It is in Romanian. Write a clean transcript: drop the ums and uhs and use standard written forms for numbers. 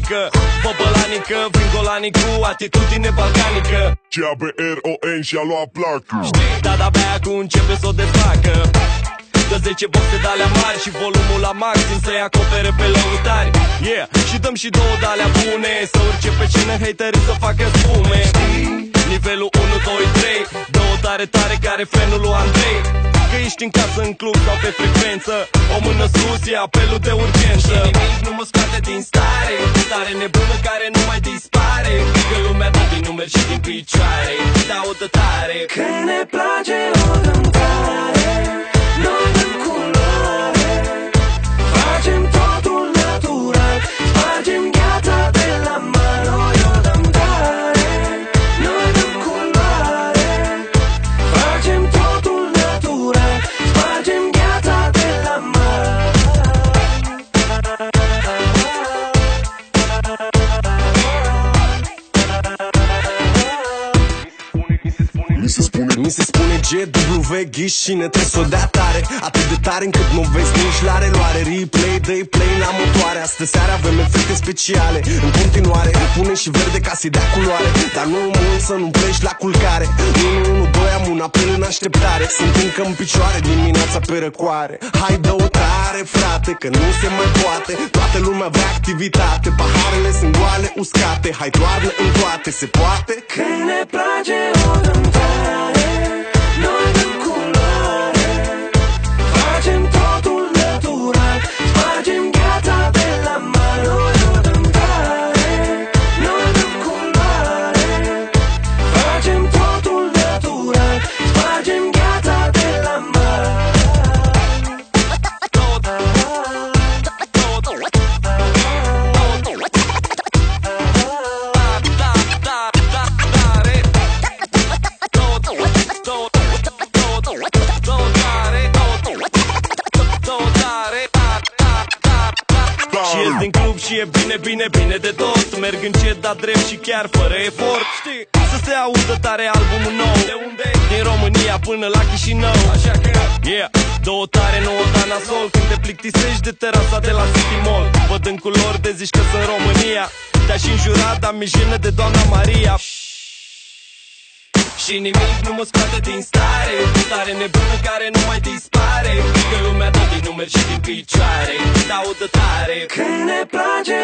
mecanică, băbălanică, vin golanii cu atitudine balcanică. CABRON și-a luat placă. Știi, dar de-abia acum începe să o desfacă. Dă 10 boxe de-alea mari și volumul la maxim să-i acopere pe lăutari. Yeah, și dăm și două de-alea bune, să urce pe cine haterii să facă spume. Nivelul 1, 2, 3, două tare tare care frenul lui Andrei. Că ești în casă, în club sau pe frecvență, o mână sus e apelul de urgență. Și nimic nu mă scoate din stare, stare nebună care nu mai dispare. Că lumea dă din numeri și din picioare, dau de tare. Că ne place o dăm tare, noi dăm culoare. Facem totul natural, spargem gheața de la mare. Noi o dăm tare, noi dăm culoare. Facem totul natural, spargem gheața de la mare. Mi se spune GW ghișine, trebuie să o dea tare. Atât de tare încât nu vezi nici la reluare. Replay, dă-i play la motoare. Astă seară avem efecte speciale. În continuare îl pune și verde ca să-i dea culoare. Dar nu mult să nu pleci la culcare. 112 am un apel în așteptare. Sunt încă în picioare dimineața pe răcoare. Hai dă-o tare frate, că nu se mai poate. Toată lumea vrea activitate, paharele sunt goale, uscate. Hai toarnă în toate, se poate? Că ne place o dăm tare, noi dăm culoare. Facem totul natural, spargem gheața de la mare. Noi o dăm tare, noi dăm culoare. Facem totul natural, spargem gheața de la mare. Și ies din club și e bine, bine, bine de tot. Merg încet, dar drept și chiar fără efort. Știi, să se audă tare albumul nou. De unde? Din România până la Chișinău. Așa că, yeah, două tare, nouă da nasol. Când te plictisești de terasa de la City Mall. Văd în culori de zici că sunt România. Te-aș înjura, dar mi-e jenă de Doamna Maria. Și nimic nu mă scoate din stare, stare nebună care nu mai dispare. Că lumea dă din numeri și din picioare, dau de tare. Că ne place